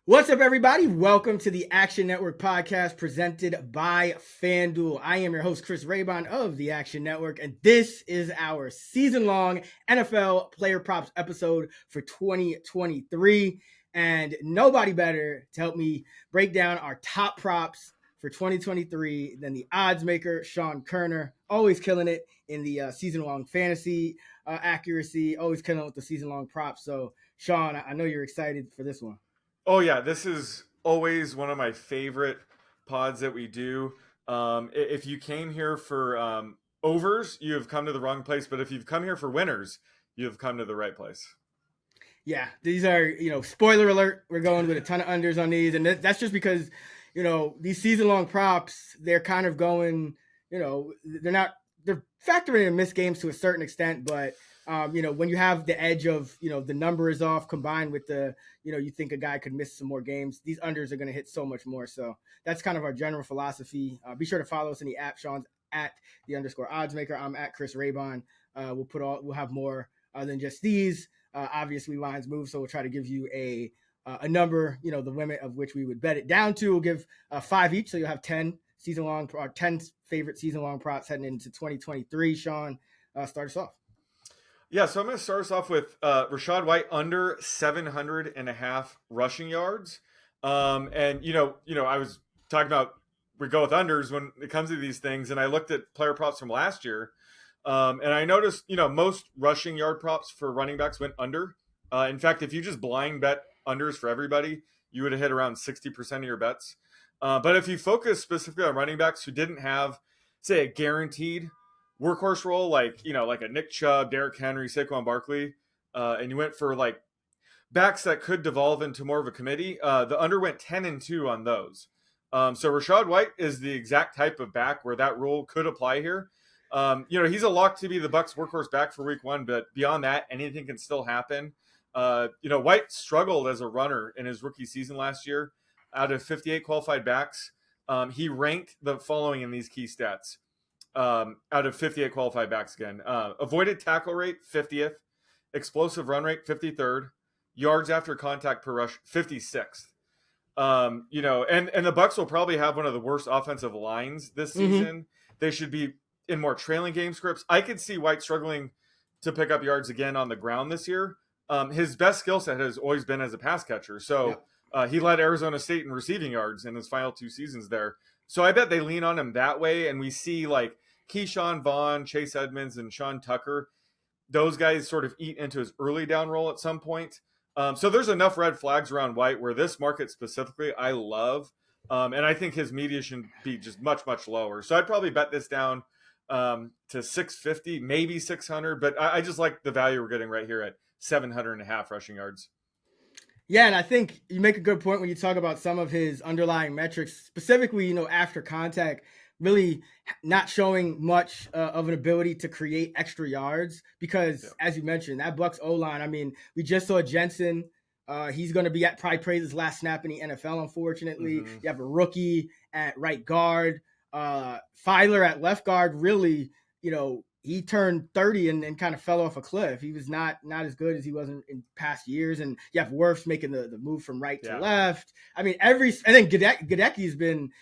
What's up, everybody? Welcome to the Action Network podcast presented by FanDuel. I am your host, Chris Raybon of the Action Network, and this is our season-long NFL player props episode for 2023. And nobody better to help me break down our top props for 2023 than the odds maker, Sean Kerner. Always killing it in the season-long fantasy accuracy, always killing it with the season-long props. So, Sean, I know you're excited for this one. Oh yeah, this is always one of my favorite pods that we do. If you came here for overs, you have come to the wrong place. But if you've come here for winners, you have come to the right place. Yeah, these are, spoiler alert, we're going with a ton of unders on these. And that's just because, these season-long props, they're kind of going, they're factoring in missed games to a certain extent, but when you have the edge of, the number is off combined with the, you think a guy could miss some more games, these unders are going to hit so much more. So that's kind of our general philosophy. Be sure to follow us in the app. Sean's at _the odds maker. I'm at Chris Raybon. We'll have more than just these. Obviously lines move, so we'll try to give you a number, the limit of which we would bet it down to. We'll give 5 each, so you'll have 10 season-long, 10 favorite season-long props heading into 2023. Sean, start us off. Yeah, so I'm going to start us off with Rachaad White under 700.5 rushing yards. And I was talking about we go with unders when it comes to these things, and I looked at player props from last year, and I noticed most rushing yard props for running backs went under. In fact, if you just blind bet unders for everybody, you would have hit around 60% of your bets. But if you focus specifically on running backs who didn't have, say, a guaranteed workhorse role, like a Nick Chubb, Derrick Henry, Saquon Barkley, and you went for like backs that could devolve into more of a committee, the under went 10-2 on those. So Rachaad White is the exact type of back where that rule could apply here. He's a lock to be the Bucs workhorse back for week 1, but beyond that, anything can still happen. White struggled as a runner in his rookie season last year. Out of 58 qualified backs, he ranked the following in these key stats. Out of 58 qualified backs again. Avoided tackle rate, 50th. Explosive run rate, 53rd. Yards after contact per rush, 56th. And the Bucs will probably have one of the worst offensive lines this season. They should be in more trailing game scripts. I could see White struggling to pick up yards again on the ground this year. His best skill set has always been as a pass catcher. So he led Arizona State in receiving yards in his final 2 seasons there. So I bet they lean on him that way, and we see like Keyshawn Vaughn, Chase Edmonds, and Sean Tucker. Those guys sort of eat into his early down role at some point. So there's enough red flags around White where this market specifically I love. And I think his media should be just much, much lower. So I'd probably bet this down to 650, maybe 600. But I just like the value we're getting right here at 700.5 rushing yards. Yeah, and I think you make a good point when you talk about some of his underlying metrics, specifically, after contact, really not showing much of an ability to create extra yards because, as you mentioned, that Bucs O-line, I mean, we just saw Jensen. He's going to be probably played his last snap in the NFL, unfortunately. You have a rookie at right guard. Filer at left guard, really, he turned 30 and kind of fell off a cliff. He was not as good as he was in past years. And you have Wirfs making the move from right to left. I mean, and then Gadecki's been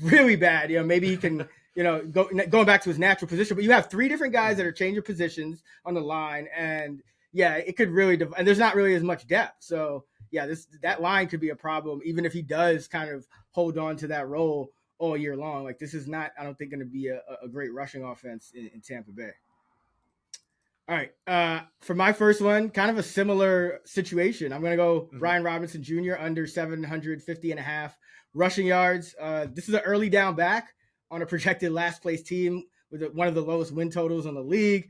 really bad. Maybe he can, going back to his natural position. But you have 3 different guys that are changing positions on the line. And, it could really and there's not really as much depth. So, that line could be a problem, even if he does kind of hold on to that role all year long. Like, this is not, I don't think, going to be a great rushing offense in Tampa Bay. All right. For my first one, kind of a similar situation. I'm going to go Brian Robinson Jr. under 750.5 rushing yards. This is an early down back on a projected last place team with one of the lowest win totals in the league.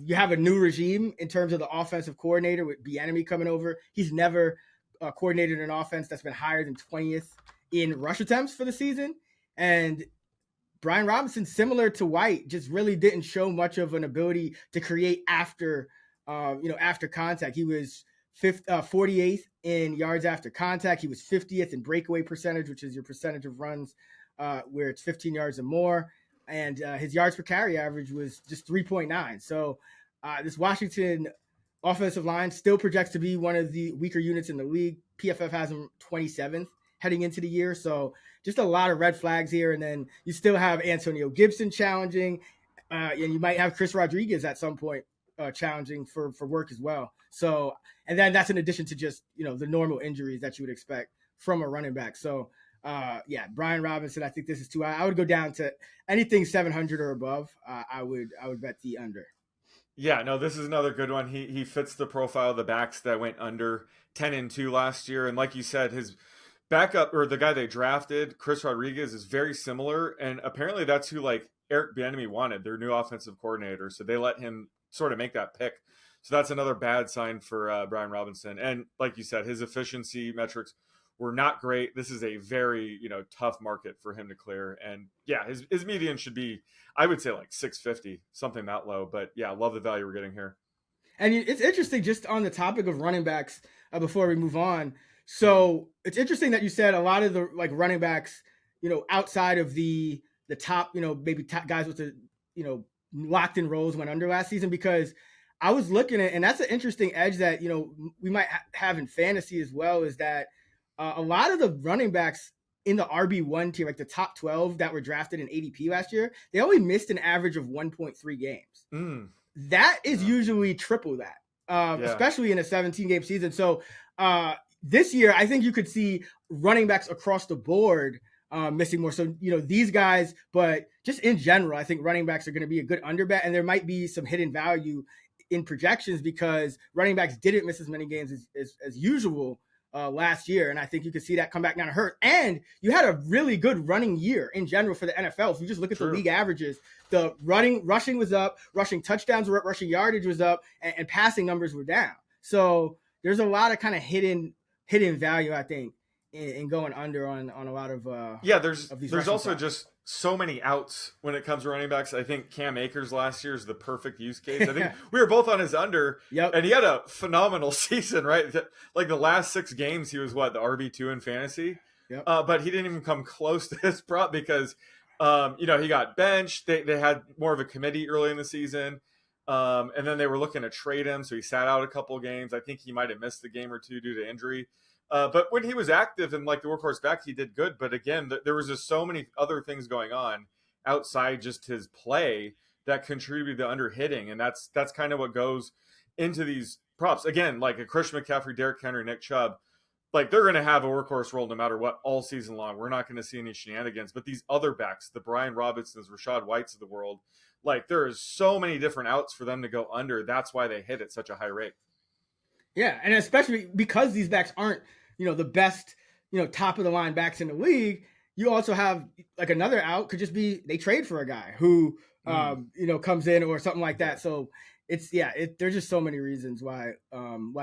You have a new regime in terms of the offensive coordinator with Bieniemy coming over. He's never coordinated an offense that's been higher than 20th in rush attempts for the season. And Brian Robinson, similar to White, just really didn't show much of an ability to create after contact. He was 48th in yards after contact. He was 50th in breakaway percentage, which is your percentage of runs where it's 15 yards or more. And his yards per carry average was just 3.9. So this Washington offensive line still projects to be one of the weaker units in the league. PFF has him 27th heading into the year. So just a lot of red flags here. And then you still have Antonio Gibson challenging, and you might have Chris Rodriguez at some point challenging for work as well. So, and then that's in addition to just, the normal injuries that you would expect from a running back. So, Brian Robinson, I think this is too high. I would go down to anything 700 or above. I would bet the under. Yeah, no, this is another good one. He fits the profile of the backs that went under 10-2 last year. And like you said, his backup, or the guy they drafted, Chris Rodriguez, is very similar. And apparently that's who Eric Bieniemy wanted, their new offensive coordinator. So they let him sort of make that pick. So that's another bad sign for Brian Robinson. And like you said, his efficiency metrics were not great. This is a very, tough market for him to clear. And yeah, his median should be, I would say 650, something that low. But yeah, I love the value we're getting here. And it's interesting, just on the topic of running backs, before we move on. So it's interesting that you said a lot of the running backs, outside of the top, maybe top guys with the, locked in roles went under last season, because I was looking at, and that's an interesting edge that, we might have in fantasy as well, is that a lot of the running backs in the RB1 tier, the top 12 that were drafted in ADP last year, they only missed an average of 1.3 games. That is usually triple that, especially in a 17-game season. So this year, I think you could see running backs across the board missing more. So, these guys, but just in general, I think running backs are going to be a good underbet, and there might be some hidden value in projections because running backs didn't miss as many games as usual last year. And I think you could see that come back down to hurt. And you had a really good running year in general for the NFL. If you just look at the league averages, the rushing was up, rushing touchdowns were up, rushing yardage was up, and passing numbers were down. So there's a lot of kind of hidden value, I think, in going under on a lot of there's also just so many outs when it comes to running backs. I think Cam Akers last year is the perfect use case. I think we were both on his under, and he had a phenomenal season, right? The last 6 games, he was the RB2 in fantasy, but he didn't even come close to his prop because, he got benched. They had more of a committee early in the season, and then they were looking to trade him, so he sat out a couple of games. I think he might have missed the game or two due to injury. But when he was active and the workhorse back, he did good. But again, there was just so many other things going on outside just his play that contributed to under hitting. And that's kind of what goes into these props. Again, like a Christian McCaffrey, Derrick Henry, Nick Chubb, they're going to have a workhorse role no matter what all season long. We're not going to see any shenanigans. But these other backs, the Brian Robinsons, Rachaad Whites of the world, there is so many different outs for them to go under. That's why they hit at such a high rate. Yeah, and especially because these backs aren't, the best, top of the line backs in the league, you also have another out could just be they trade for a guy who, comes in or something like that. So there's just so many reasons why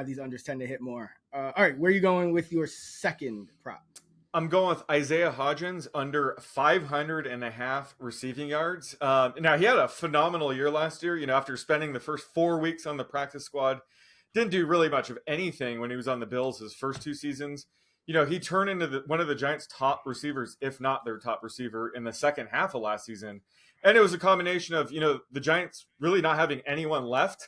these unders tend to hit more. All right, where are you going with your second prop? I'm going with Isaiah Hodgins under 500.5 receiving yards. Now, he had a phenomenal year last year, after spending the first 4 weeks on the practice squad. Didn't do really much of anything when he was on the Bills his first 2 seasons. He turned into one of the Giants' top receivers, if not their top receiver, in the second half of last season. And it was a combination of, the Giants really not having anyone left,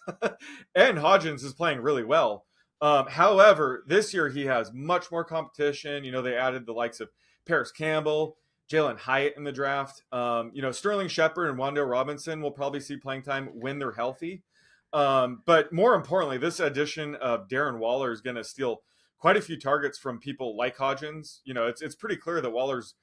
and Hodgins is playing really well. However, this year he has much more competition. They added the likes of Paris Campbell, Jalen Hyatt in the draft. Sterling Shepard and Wan'Dale Robinson will probably see playing time when they're healthy. But more importantly, this addition of Darren Waller is going to steal quite a few targets from people like Hodgins. It's pretty clear that Waller's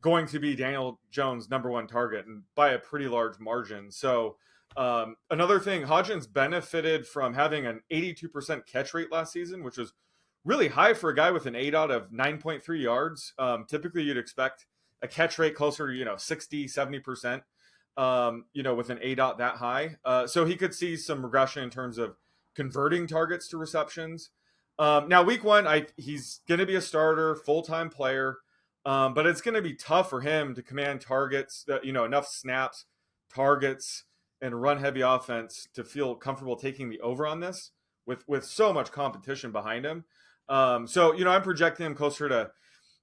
going to be Daniel Jones' number 1 target, and by a pretty large margin. So another thing, Hodgins benefited from having an 82% catch rate last season, which was really high for a guy with an ADOT of 9.3 yards. Typically, you'd expect a catch rate closer to 60, 70%. With an ADOT that high. So he could see some regression in terms of converting targets to receptions. Now, week 1, he's going to be a starter, full-time player, but it's going to be tough for him to command targets, that enough snaps, targets, and run-heavy offense to feel comfortable taking the over on this with so much competition behind him. So, I'm projecting him closer to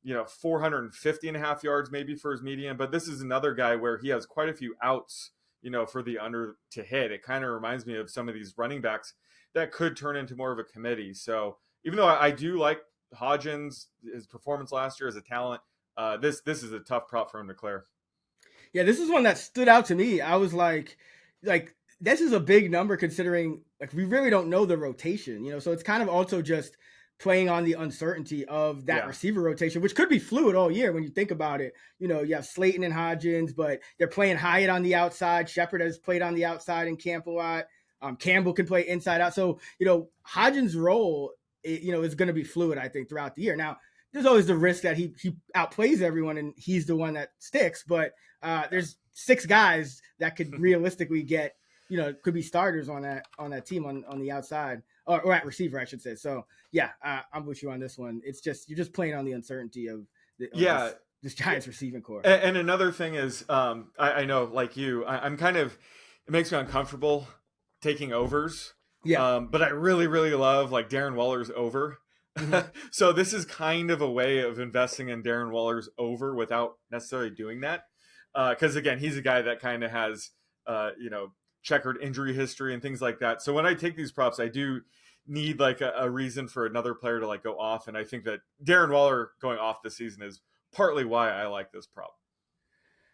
450.5 yards maybe for his median, but this is another guy where he has quite a few outs, for the under to hit. It kind of reminds me of some of these running backs that could turn into more of a committee. So even though I do like Hodgins, his performance last year as a talent. This is a tough prop for him to clear. Yeah, this is one that stood out to me. I was like this is a big number considering like we really don't know the rotation, so it's kind of also just playing on the uncertainty of that receiver rotation, which could be fluid all year when you think about it. You have Slayton and Hodgins, but they're playing Hyatt on the outside. Shepard has played on the outside in camp a lot. Campbell can play inside out. So, Hodgins' role, is going to be fluid, I think, throughout the year. Now, there's always the risk that he outplays everyone and he's the one that sticks, but there's 6 guys that could realistically get, could be starters on that team on the outside or at receiver, I should say. So yeah, I'm with you on this one. It's just, you're just playing on the uncertainty of this Giants receiving core. And another thing is, I know like you, I'm kind of, it makes me uncomfortable taking overs. Yeah. But I really, really love like Darren Waller's over. Mm-hmm. So this is kind of a way of investing in Darren Waller's over without necessarily doing that. Because again, he's a guy that kind of has, checkered injury history and things like that. So when I take these props, I do need like a reason for another player to like go off. And I think that Darren Waller going off this season is partly why I like this prop.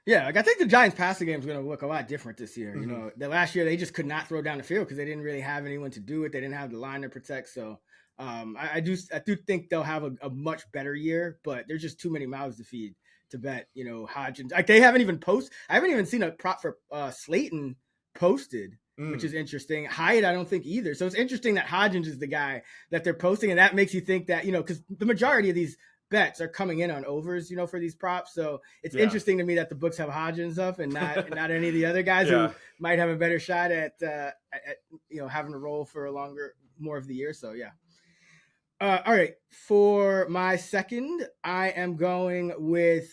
Yeah, like I think the Giants passing game is going to look a lot different this year. Mm-hmm. The last year they just could not throw down the field because they didn't really have anyone to do it. They didn't have the line to protect. So I do think they'll have a much better year, but there's just too many mouths to feed to bet. Hodgins, like they haven't even I haven't even seen a prop for Slayton posted, which is interesting. Hyatt, I don't think either. So it's interesting that Hodgins is the guy that they're posting, and that makes you think that because the majority of these bets are coming in on overs, for these props. So it's interesting to me that the books have Hodgins up and not any of the other guys who might have a better shot at having a role for more of the year. So yeah. All right. For my second, I am going with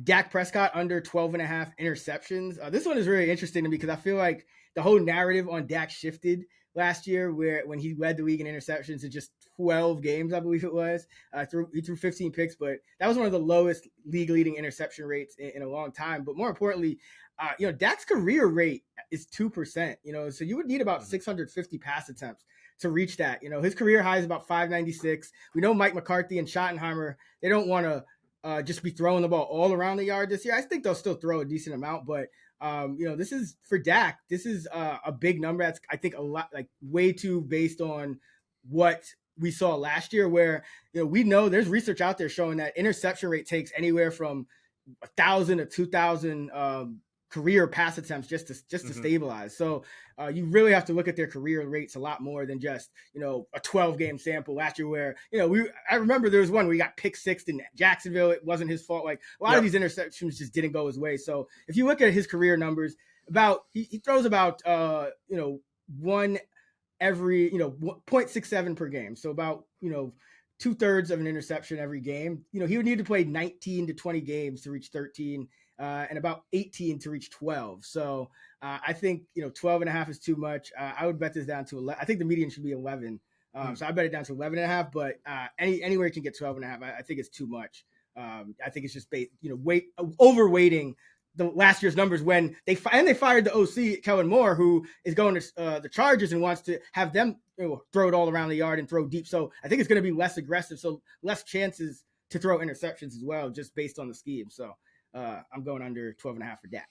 Dak Prescott under 12.5 interceptions. This one is really interesting to me because I feel like the whole narrative on Dak shifted last year when he led the league in interceptions in just 12 games, I believe it was. He threw 15 picks, but that was one of the lowest league-leading interception rates in a long time. But more importantly, Dak's career rate is 2%, so you would need about 650 pass attempts to reach that. His career high is about 596. We know Mike McCarthy and Schottenheimer, they don't want to just be throwing the ball all around the yard this year. I think they'll still throw a decent amount, but this is for Dak. This is a big number. That's, I think, a lot, like way too based on what we saw last year, where we know there's research out there showing that interception rate takes anywhere from 1,000 to 2,000 career pass attempts just to stabilize. So you really have to look at their career rates a lot more than just a 12-game sample last year where I remember there was one where he got pick 6 in Jacksonville. It wasn't his fault. Like a lot of these interceptions just didn't go his way. So if you look at his career numbers, he throws about one every 0.67 per game. So about 2/3 of an interception every game. He would need to play 19 to 20 games to reach 13. And about 18 to reach 12. So I think 12.5 is too much. I would bet this down to 11. I think the median should be 11. So I bet it down to 11.5. But anywhere you can get 12.5, I think it's too much. I think it's just overweighting the last year's numbers when they fired the OC Kellen Moore, who is going to the Chargers and wants to have them throw it all around the yard and throw deep. So I think it's going to be less aggressive, so less chances to throw interceptions as well, just based on the scheme. So. I'm going under 12.5 for Dak.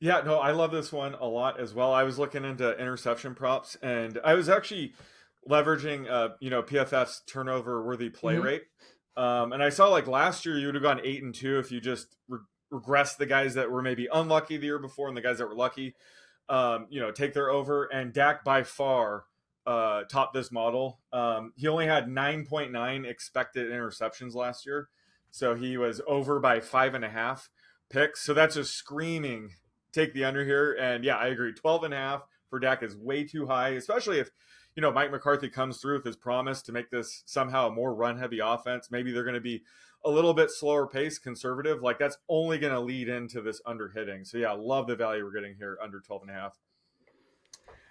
Yeah, no, I love this one a lot as well. I was looking into interception props, and I was actually leveraging, PFF's turnover worthy play rate. And I saw like last year you would have gone 8-2 if you just regress the guys that were maybe unlucky the year before and the guys that were lucky, take their over. And Dak by far topped this model. He only had 9.9 expected interceptions last year. So he was over by 5.5 picks. So that's a screaming take the under here. And yeah, I agree. 12.5 for Dak is way too high, especially if, Mike McCarthy comes through with his promise to make this somehow a more run heavy offense. Maybe they're going to be a little bit slower pace, conservative. Like that's only going to lead into this under hitting. So yeah, I love the value we're getting here under 12.5. All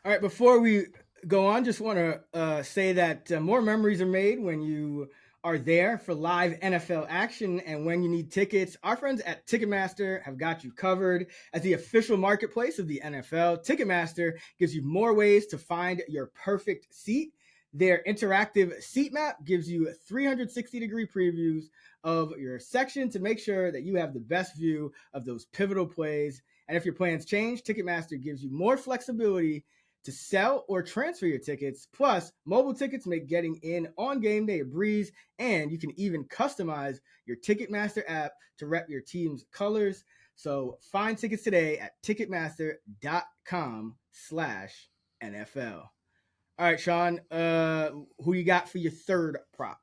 right. Before we go on, just want to say that more memories are made when you are there for live NFL action. And when you need tickets, our friends at Ticketmaster have got you covered. As the official marketplace of the NFL, Ticketmaster gives you more ways to find your perfect seat. Their interactive seat map gives you 360-degree previews of your section to make sure that you have the best view of those pivotal plays. And if your plans change, Ticketmaster gives you more flexibility to sell or transfer your tickets. Plus, mobile tickets make getting in on game day a breeze, and you can even customize your Ticketmaster app to rep your team's colors. So find tickets today at ticketmaster.com/NFL. All right, Sean, who you got for your third prop?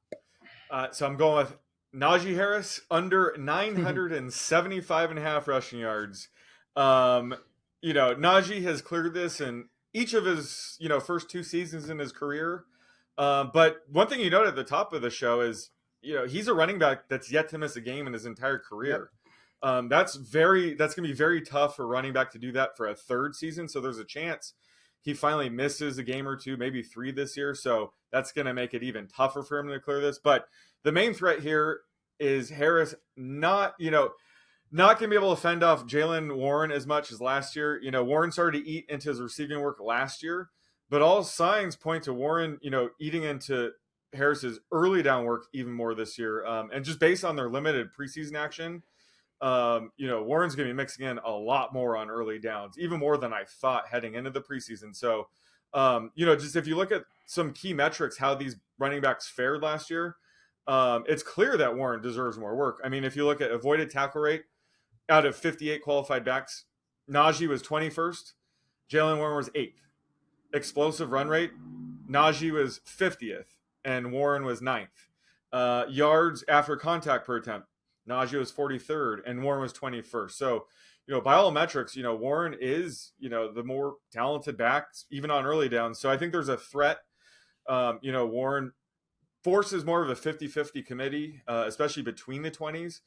So I'm going with Najee Harris under 975 and a half rushing yards. Najee has cleared this in each of his, first 2 seasons in his career. But one thing you note at the top of the show is, he's a running back that's yet to miss a game in his entire career. Yep. That's going to be very tough for a running back to do that for a third season. So there's a chance he finally misses a game or 2, maybe 3 this year. So that's going to make it even tougher for him to clear this. But the main threat here is Harris not going to be able to fend off Jaylen Warren as much as last year. Warren started to eat into his receiving work last year, but all signs point to Warren, eating into Harris's early down work even more this year. And just based on their limited preseason action, Warren's going to be mixing in a lot more on early downs, even more than I thought heading into the preseason. So, just if you look at some key metrics, how these running backs fared last year, it's clear that Warren deserves more work. I mean, if you look at avoided tackle rate out of 58 qualified backs, Najee was 21st, Jaylen Warren was 8th. Explosive run rate, Najee was 50th, and Warren was 9th. Yards after contact per attempt, Najee was 43rd and Warren was 21st. So, by all metrics, Warren is, the more talented back, even on early downs. So I think there's a threat. Warren forces more of a 50-50 committee, especially between the 20s.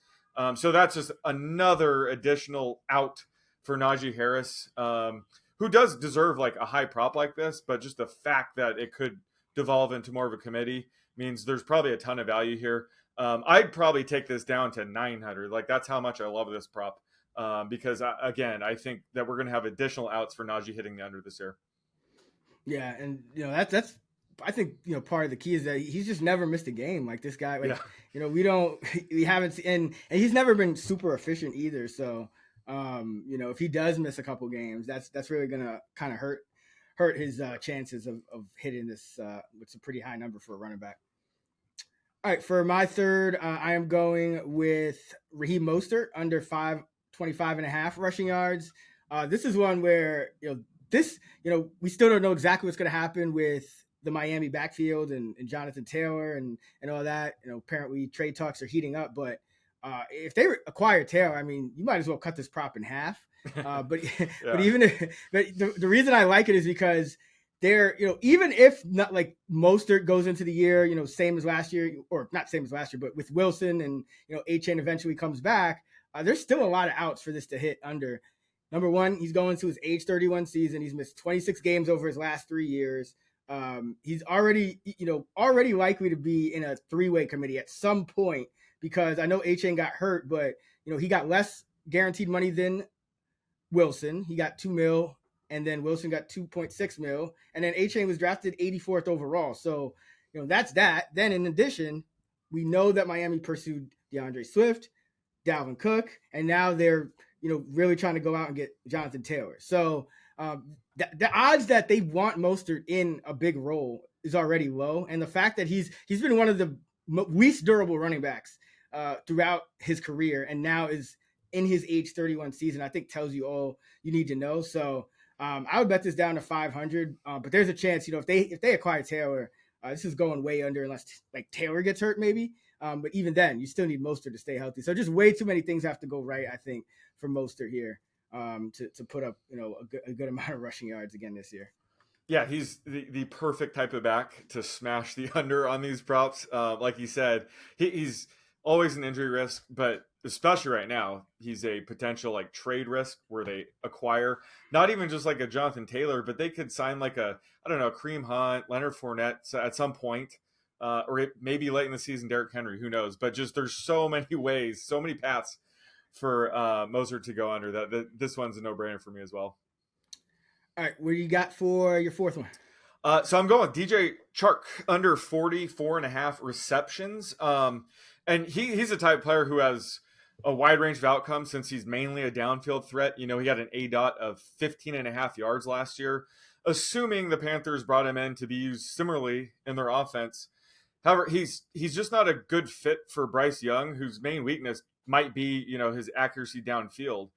So that's just another additional out for Najee Harris, who does deserve like a high prop like this, but just the fact that it could devolve into more of a committee means there's probably a ton of value here. I'd probably take this down to 900. Like, that's how much I love this prop. Because I think that we're going to have additional outs for Najee hitting the under this year. Yeah. And, that's, I think, part of the key is that he's just never missed a game. Like, this guy, we haven't seen, and he's never been super efficient either. So, if he does miss a couple games, that's really going to kind of hurt his chances of hitting this, which is a pretty high number for a running back. All right, for my third, I am going with Raheem Mostert under 525 and a half rushing yards. This is one where, we still don't know exactly what's going to happen with the Miami backfield and Jonathan Taylor and all that. Apparently trade talks are heating up, but if they acquire Taylor, I mean, you might as well cut this prop in half. But the reason I like it is because they're, even if not like Mostert goes into the year, same as last year, or not same as last year, but with Wilson and, Etienne eventually comes back, there's still a lot of outs for this to hit under. Number one, he's going to his age 31 season. He's missed 26 games over his last 3 years. He's already likely to be in a 3-way committee at some point, because I know Etienne got hurt, but, he got less guaranteed money than Wilson. He got $2 million. And then Wilson got $2.6 million. And then Etienne was drafted 84th overall. So, that's that. Then in addition, we know that Miami pursued DeAndre Swift, Dalvin Cook, and now they're, really trying to go out and get Jonathan Taylor. So the odds that they want Mostert in a big role is already low. And the fact that he's been one of the least durable running backs throughout his career, and now is in his age 31 season, I think tells you all you need to know. So, I would bet this down to 500, but there's a chance, if they acquire Taylor, this is going way under unless like Taylor gets hurt maybe. But even then, you still need Mostert to stay healthy. So just way too many things have to go right, I think, for Mostert here to put up, a good amount of rushing yards again this year. Yeah, he's the perfect type of back to smash the under on these props. Like you said, he's always an injury risk, but especially right now, he's a potential like trade risk where they acquire not even just like a Jonathan Taylor, but they could sign like Kareem Hunt, Leonard Fournette at some point, or maybe late in the season, Derrick Henry, who knows? But just there's so many ways, so many paths for Mostert to go under that this one's a no-brainer for me as well. All right, what do you got for your fourth one? So I'm going with DJ Chark under 44.5 receptions. And he's a type of player who has a wide range of outcomes since he's mainly a downfield threat. You know, he had an ADOT of 15.5 yards last year, assuming the Panthers brought him in to be used similarly in their offense. However, he's just not a good fit for Bryce Young, whose main weakness might be, you know, his accuracy downfield.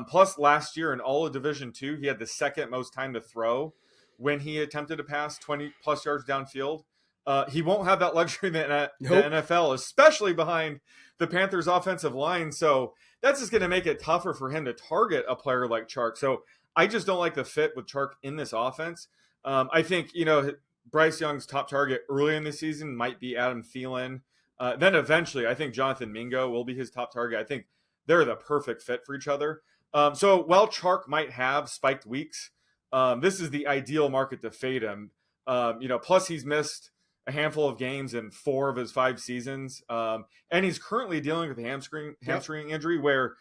Plus, last year in all of Division II, he had the second most time to throw when he attempted to pass 20 plus yards downfield. He won't have that luxury in the NFL, especially behind the Panthers' offensive line. So that's just going to make it tougher for him to target a player like Chark. So I just don't like the fit with Chark in this offense. I think, you know, Bryce Young's top target early in the season might be Adam Thielen. Then eventually, I think Jonathan Mingo will be his top target. I think they're the perfect fit for each other. So while Chark might have spiked weeks, this is the ideal market to fade him. You know, plus he's missed a handful of games in 4 of his 5 seasons. And he's currently dealing with a hamstring injury where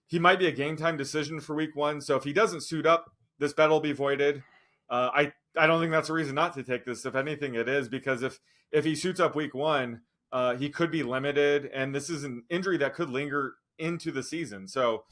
he might be a game time decision for week 1. So if he doesn't suit up, this bet will be voided. I don't think that's a reason not to take this. If anything, it is, because if he suits up week 1, he could be limited. And this is an injury that could linger into the season. So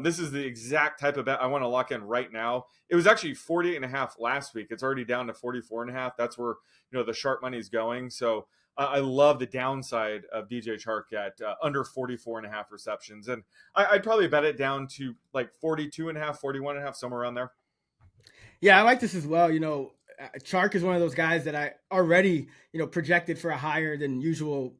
this is the exact type of bet I want to lock in right now. It was actually 48.5 last week. It's already down to 44.5. That's where, you know, the sharp money is going. So I love the downside of DJ Chark at under 44.5 receptions. And I'd probably bet it down to like 42.5, 41.5, somewhere around there. Yeah, I like this as well. You know, Chark is one of those guys that I already, you know, projected for a higher than usual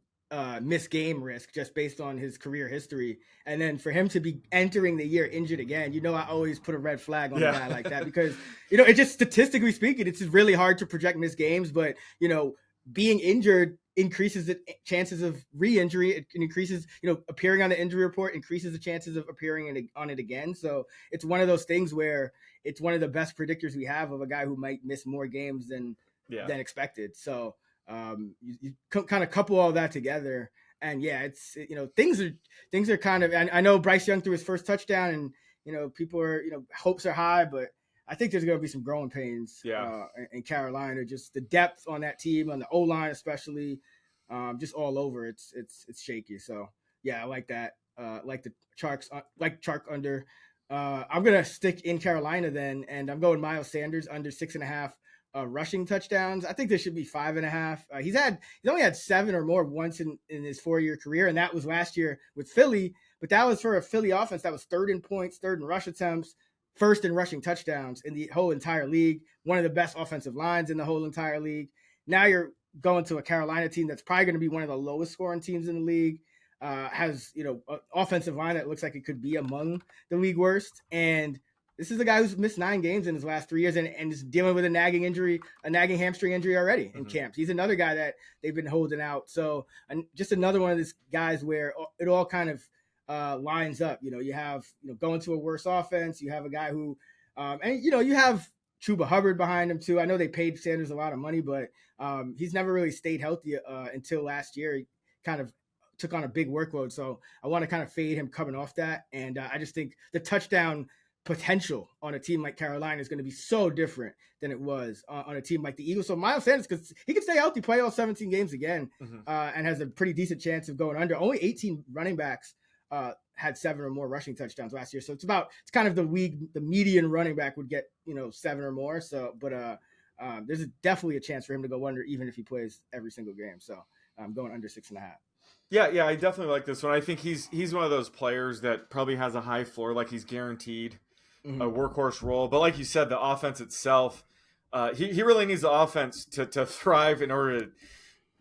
missed game risk just based on his career history. And then for him to be entering the year injured again, you know, I always put a red flag on a guy like that because, you know, it just statistically speaking, it's really hard to project missed games, but, you know, being injured increases the chances of re-injury. It increases, you know, appearing on the injury report increases the chances of appearing on it again. So it's one of those things where it's one of the best predictors we have of a guy who might miss more games than expected. So you kind of couple all that together, and it's, you know, things are kind of, I know Bryce Young threw his first touchdown, and, you know, people are, you know, hopes are high, but I think there's going to be some growing pains in Carolina. Just the depth on that team, on the O-line especially, just all over. It's shaky. So yeah, I like that. Like the Chark under. I'm gonna stick in Carolina then, and I'm going Myles Sanders under 6.5 rushing touchdowns. I think there should be 5.5. He's only had 7 or more once in his 4-year career, and that was last year with Philly. But that was for a Philly offense that was 3rd in points, 3rd in rush attempts, 1st in rushing touchdowns in the whole entire league. One of the best offensive lines in the whole entire league. Now you're going to a Carolina team that's probably going to be one of the lowest scoring teams in the league. Has, you know, an offensive line that looks like it could be among the league worst. And this is a guy who's missed 9 games in his last 3 years and is dealing with a nagging hamstring injury already in camps. He's another guy that they've been holding out. So just another one of these guys where it all kind of lines up. You know, you have, you know, going to a worse offense. You have a guy who, and, you know, you have Chuba Hubbard behind him too. I know they paid Sanders a lot of money, but he's never really stayed healthy until last year. He kind of took on a big workload. So I want to kind of fade him coming off that. And I just think the touchdown potential on a team like Carolina is going to be so different than it was on a team like the Eagles. So Myles Sanders, because he can stay healthy, play all 17 games again, and has a pretty decent chance of going under. Only 18 running backs had 7 or more rushing touchdowns last year. So it's kind of the median running back would get, you know, 7 or more. So, but there's definitely a chance for him to go under, even if he plays every single game. So I'm going under 6.5. Yeah, I definitely like this one. I think he's one of those players that probably has a high floor, like he's guaranteed a workhorse role. But like you said, the offense itself, he really needs the offense to thrive in order to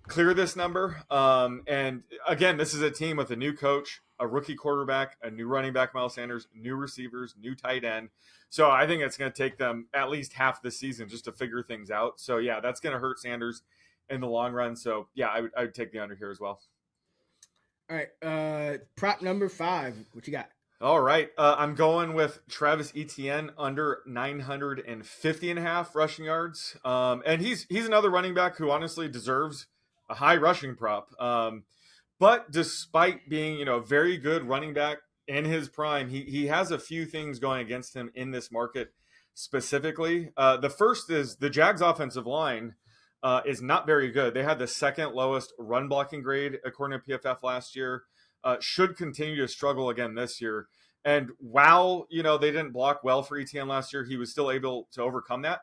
clear this number. And again, this is a team with a new coach, a rookie quarterback, a new running back, Myles Sanders, new receivers, new tight end. So I think it's going to take them at least half the season just to figure things out. So yeah, that's going to hurt Sanders in the long run. So yeah, I would take the under here as well. All right, prop number 5. What you got? All right, I'm going with Travis Etienne under 950.5 rushing yards. And he's another running back who honestly deserves a high rushing prop. But despite being, you know, a very good running back in his prime, he has a few things going against him in this market. specifically. The first is the Jags offensive line is not very good. They had the second lowest run blocking grade according to PFF last year. Should continue to struggle again this year. And while, they didn't block well for Etienne last year, he was still able to overcome that.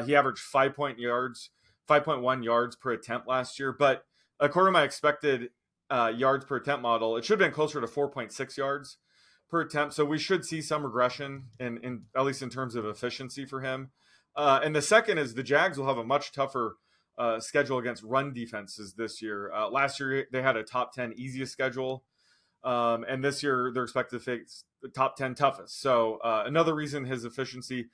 He averaged 5.1 yards per attempt last year. But according to my expected yards per attempt model, it should have been closer to 4.6 yards per attempt. So we should see some regression in at least in terms of efficiency for him. And the second is the Jags will have a much tougher schedule against run defenses this year. Last year, they had a top 10 easiest schedule. And this year, they're expected to face the top 10 toughest. So another reason his efficiency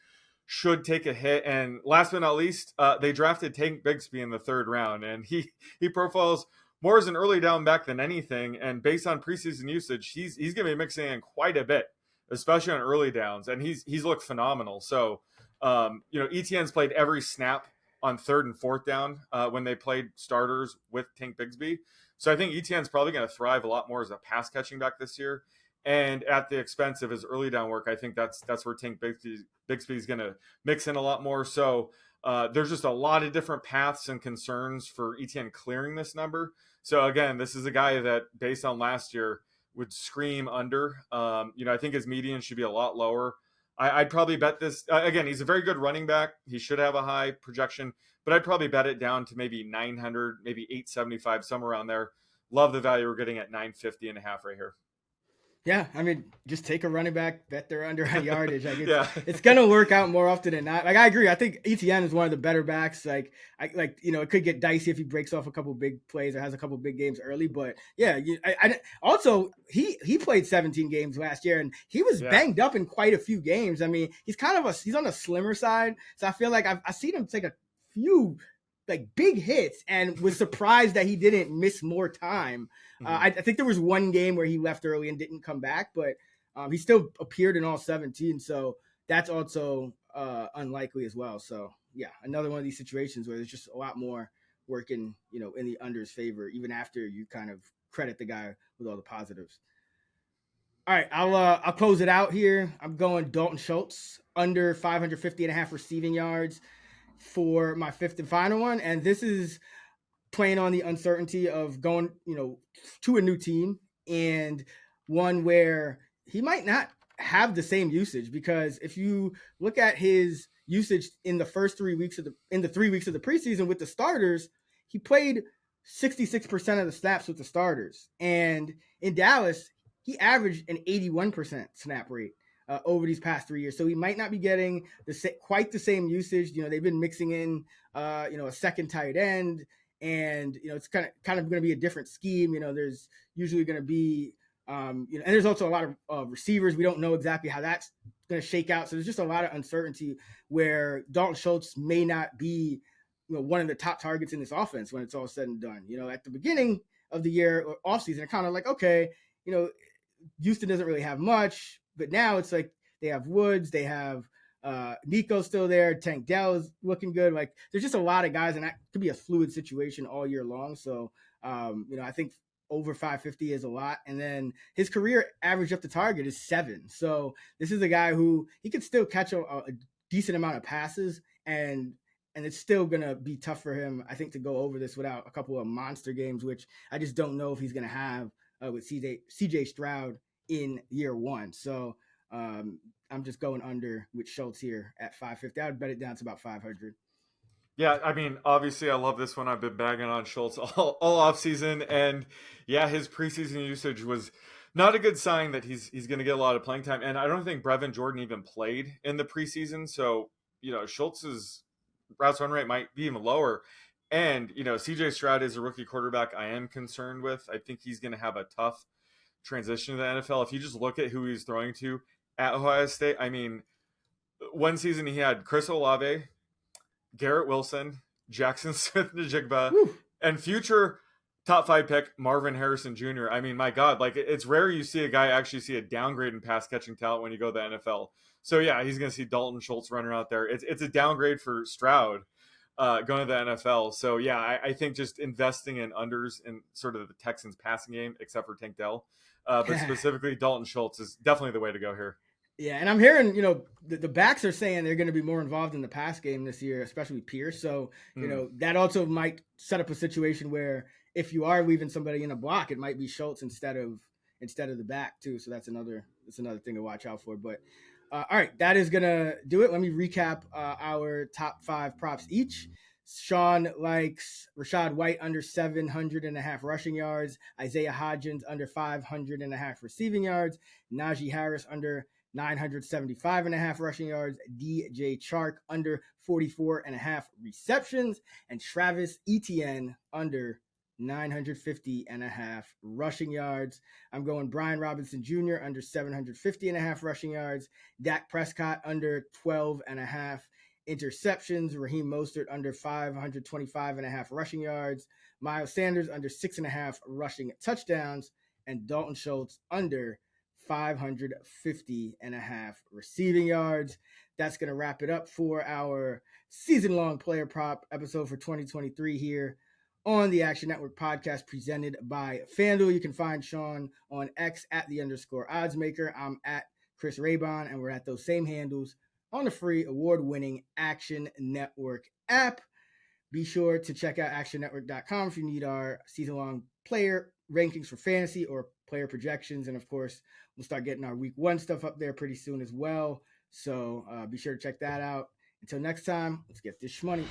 should take a hit. And last but not least, they drafted Tank Bigsby in the third round. And he profiles more as an early down back than anything. And based on preseason usage, he's going to be mixing in quite a bit, especially on early downs. And he's looked phenomenal. So, Etienne's played every snap on third and fourth down when they played starters with Tank Bigsby. So I think Etienne's probably going to thrive a lot more as a pass catching back this year. And at the expense of his early down work, I think that's where Tank Bigsby is going to mix in a lot more. So there's just a lot of different paths and concerns for Etienne clearing this number. So again, this is a guy that based on last year would scream under. I think his median should be a lot lower. I'd probably bet this again. He's a very good running back. He should have a high projection, but I'd probably bet it down to maybe 900, maybe 875, somewhere around there. Love the value we're getting at 950.5 right here. Yeah, I mean, just take a running back, bet they're under on yardage. Like it's going to work out more often than not. Like, I agree. I think Etienne is one of the better backs. It could get dicey if he breaks off a couple big plays or has a couple big games early. But yeah, also he played 17 games last year and he was banged up in quite a few games. I mean, he's he's on the slimmer side. So I feel like I've seen him take a few big hits and was surprised that he didn't miss more time. I think there was one game where he left early and didn't come back, but he still appeared in all 17. So that's also unlikely as well. So yeah, another one of these situations where there's just a lot more working, in the under's favor, even after you kind of credit the guy with all the positives. All right, I'll close it out here. I'm going Dalton Schultz under 550.5 receiving yards for my fifth and final one. And this is playing on the uncertainty of going, to a new team and one where he might not have the same usage, because if you look at his usage in the first 3 weeks of the preseason with the starters, he played 66% of the snaps with the starters. And in Dallas, he averaged an 81% snap rate over these past 3 years. So he might not be getting quite the same usage. They've been mixing in, a second tight end, and, it's kind of going to be a different scheme. There's usually going to be, and there's also a lot of receivers. We don't know exactly how that's going to shake out. So there's just a lot of uncertainty where Dalton Schultz may not be, one of the top targets in this offense when it's all said and done. At the beginning of the year or offseason, kind of like, okay, Houston doesn't really have much, but now it's like they have Woods, they have Nico still there, Tank Dell is looking good. Like, there's just a lot of guys, and that could be a fluid situation all year long. So, I think over 550 is a lot. And then his career average up to target is 7. So this is a guy who he could still catch a decent amount of passes, and it's still going to be tough for him, I think, to go over this without a couple of monster games, which I just don't know if he's going to have with CJ Stroud in year one. So I'm just going under with Schultz here at 550. I would bet it down to about 500. Yeah, I mean, obviously, I love this one. I've been bagging on Schultz all offseason. And yeah, his preseason usage was not a good sign that he's going to get a lot of playing time. And I don't think Brevin Jordan even played in the preseason. So, Schultz's routes run rate might be even lower. And, CJ Stroud is a rookie quarterback I am concerned with. I think he's going to have a tough transition to the NFL. If you just look at who he's throwing to at Ohio State, I mean, one season he had Chris Olave, Garrett Wilson, Jackson Smith-Njigba, and future top 5 pick Marvin Harrison Jr. I mean, my God, like, it's rare you see a guy actually see a downgrade in pass catching talent when you go to the NFL. So yeah, he's going to see Dalton Schultz running out there. It's a downgrade for Stroud going to the NFL. So yeah, I think just investing in unders in sort of the Texans passing game, except for Tank Dell, but specifically Dalton Schultz is definitely the way to go here. Yeah, and I'm hearing, the backs are saying they're going to be more involved in the pass game this year, especially Pierce. So, that also might set up a situation where if you are leaving somebody in a block, it might be Schultz instead of the back too. So that's another thing to watch out for. But all right, that is going to do it. Let me recap our top 5 props each. Sean likes Rachaad White under 700.5 rushing yards, Isaiah Hodgins under 500.5 receiving yards, Najee Harris under 975.5 rushing yards, DJ Chark under 44.5 receptions, and Travis Etienne under 950.5 rushing yards. I'm going Brian Robinson Jr. under 750.5 rushing yards, Dak Prescott under 12.5 interceptions, Raheem Mostert under 525.5 rushing yards, Myles Sanders under 6.5 rushing touchdowns, and Dalton Schultz under 550.5 receiving yards. That's going to wrap it up for our season-long player prop episode for 2023 here on the Action Network podcast presented by FanDuel. You can find Sean on X at @_oddsmaker. I'm at Chris Raybon, and we're at those same handles on the free award-winning Action Network app. Be sure to check out actionnetwork.com if you need our season-long player rankings for fantasy or player projections. And of course, we'll start getting our week 1 stuff up there pretty soon as well. So be sure to check that out. Until next time, let's get this shmoney.